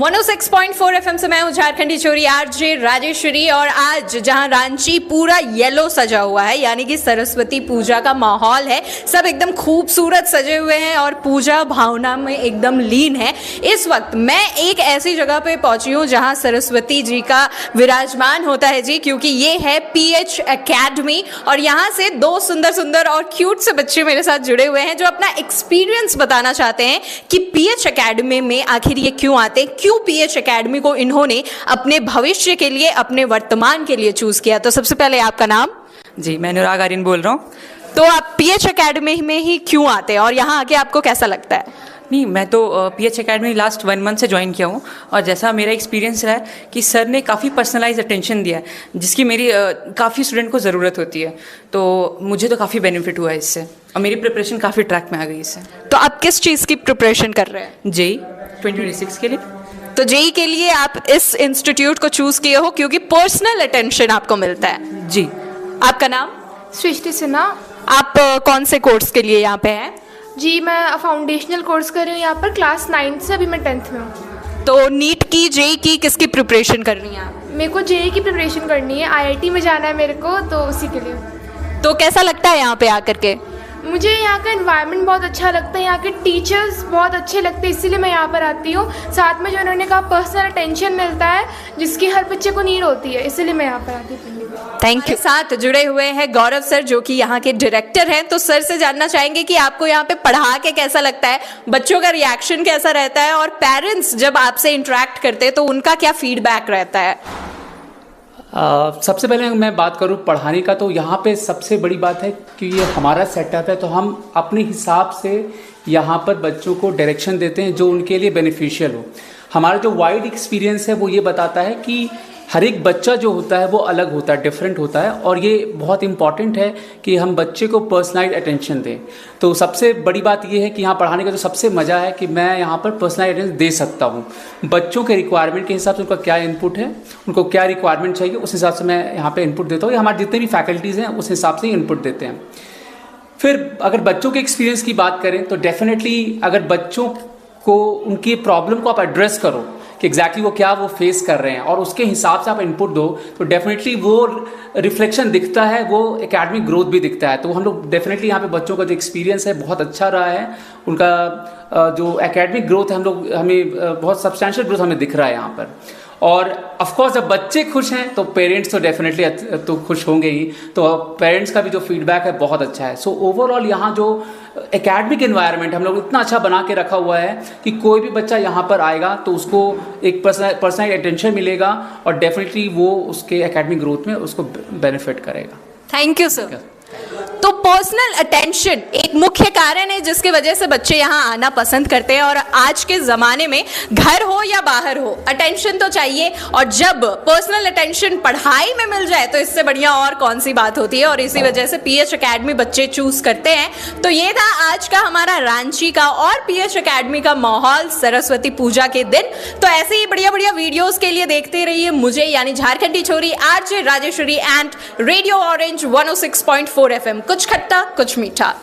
106.4 FM से मैं हूँ झारखंडी छोरी आरजे राजेश्वरी। और आज जहाँ रांची पूरा येलो सजा हुआ है, यानी कि सरस्वती पूजा का माहौल है, सब एकदम खूबसूरत सजे हुए हैं और पूजा भावना में एकदम लीन है। इस वक्त मैं एक ऐसी जगह पे पहुंची हूँ जहाँ सरस्वती जी का विराजमान होता है जी, क्योंकि ये है पीएच एकेडमी। और यहाँ से दो सुंदर सुंदर और क्यूट से बच्चे मेरे साथ जुड़े हुए हैं जो अपना एक्सपीरियंस बताना चाहते हैं कि पीएच एकेडमी में आखिर ये क्यों आते हैं, क्यों पीएच एकेडमी को इन्होंने अपने भविष्य के लिए, अपने वर्तमान के लिए चूज किया। तो सबसे पहले आपका नाम? जी, मैं अनुराग आर्यन बोल रहा हूँ। तो आप पीएच एकेडमी में ही क्यों आते हैं और यहाँ आके आपको कैसा लगता है? नहीं, मैं तो पीएच एकेडमी लास्ट 1 मंथ से ज्वाइन किया हूँ और जैसा मेरा एक्सपीरियंस रहा है कि सर ने काफ़ी पर्सनलाइज अटेंशन दिया है, जिसकी मेरी काफ़ी स्टूडेंट को ज़रूरत होती है। तो मुझे तो काफ़ी बेनिफिट हुआ है इससे और मेरी प्रिपरेशन काफ़ी ट्रैक में आ गई इससे। तो आप किस चीज़ की प्रिपरेशन कर रहे हैं? जेई 2026 के लिए। तो जेई के लिए आप इस इंस्टीट्यूट को चूज किए हो क्योंकि पर्सनल अटेंशन आपको मिलता है। जी। आपका नाम? सृष्टि सिन्हा। आप कौन से कोर्स के लिए यहाँ पे हैं? जी, मैं फाउंडेशनल कोर्स कर रही हूँ यहाँ पर, क्लास 9 से। अभी मैं 10th में हूँ। तो नीट की, जेई की, किसकी प्रिपरेशन कर रही हैं आप? मेरे को जेई की प्रिपरेशन करनी है, आईआईटी में जाना है मेरे को, तो उसी के लिए। तो कैसा लगता है यहाँ पे आकर के? मुझे यहाँ का एनवायरनमेंट बहुत अच्छा लगता है, यहाँ के टीचर्स बहुत अच्छे लगते हैं, इसीलिए मैं यहाँ पर आती हूँ। साथ में जो उन्होंने कहा पर्सनल अटेंशन मिलता है, जिसकी हर बच्चे को नीड होती है, इसीलिए मैं यहाँ पर आती हूँ। Thank you. साथ जुड़े हुए हैं गौरव सर, जो कि यहाँ के डायरेक्टर हैं। तो सर से जानना चाहेंगे कि आपको यहाँ पे पढ़ा के कैसा लगता है, बच्चों का रिएक्शन कैसा रहता है और पेरेंट्स जब आपसे इंटरेक्ट करते हैं तो उनका क्या फीडबैक रहता है? सबसे पहले मैं बात करूँ पढ़ाने का, तो यहाँ पे सबसे बड़ी बात है कि ये हमारा सेटअप है, तो हम अपने हिसाब से यहाँ पर बच्चों को डायरेक्शन देते हैं जो उनके लिए बेनिफिशियल हो। हमारा जो वाइड एक्सपीरियंस है वो ये बताता है कि हर एक बच्चा जो होता है वो अलग होता है, डिफरेंट होता है, और ये बहुत इंपॉर्टेंट है कि हम बच्चे को पर्सनलाइज अटेंशन दें। तो सबसे बड़ी बात ये है कि यहाँ पढ़ाने का जो सबसे मज़ा है कि मैं यहाँ पर पर्सनलाइज अटेंशन दे सकता हूँ। बच्चों के रिक्वायरमेंट के हिसाब से उनका क्या इनपुट है, उनको क्या रिक्वायरमेंट चाहिए, उस हिसाब से मैं यहाँ पर इनपुट देता हूँ। हमारे जितने भी फैकल्टीज़ हैं उस हिसाब से इनपुट देते हैं। फिर अगर बच्चों के एक्सपीरियंस की बात करें तो डेफिनेटली अगर बच्चों को उनकी प्रॉब्लम को आप एड्रेस करो कि एग्जैक्टली वो क्या वो फेस कर रहे हैं और उसके हिसाब से आप इनपुट दो, तो डेफिनेटली वो रिफ्लेक्शन दिखता है, वो एकेडमिक ग्रोथ भी दिखता है। तो हम लोग डेफिनेटली यहाँ पे बच्चों का जो एक्सपीरियंस है बहुत अच्छा रहा है, उनका जो एकेडमिक ग्रोथ है हमें बहुत सब्सटैंशियल ग्रोथ हमें दिख रहा है यहाँ पर। और ऑफ कोर्स जब बच्चे खुश हैं तो पेरेंट्स तो डेफिनेटली तो खुश होंगे ही, तो पेरेंट्स का भी जो फीडबैक है बहुत अच्छा है। सो ओवरऑल यहाँ जो एकेडमिक एनवायरनमेंट हम लोग इतना अच्छा बना के रखा हुआ है कि कोई भी बच्चा यहाँ पर आएगा तो उसको एक पर्सनल अटेंशन मिलेगा और डेफिनेटली वो उसके एकेडमिक ग्रोथ में उसको बेनिफिट करेगा। Thank you sir. तो पर्सनल अटेंशन एक मुख्य कारण है जिसकी वजह से बच्चे यहाँ आना पसंद करते हैं। और आज के ज़माने में घर हो या बाहर हो, अटेंशन तो चाहिए, और जब पर्सनल अटेंशन पढ़ाई में मिल जाए तो इससे बढ़िया और कौन सी बात होती है। और इसी वजह से पीएच एकेडमी बच्चे चूज करते हैं। तो ये था आज का हमारा रांची का और पीएच एकेडमी का माहौल सरस्वती पूजा के दिन। तो ऐसे ही बढ़िया बढ़िया वीडियोस के लिए देखते रहिए मुझे, यानी झारखंडी छोरी RJ Rajeshwari and radio orange 106.4 FM. कुछ खट्टा कुछ मीठा।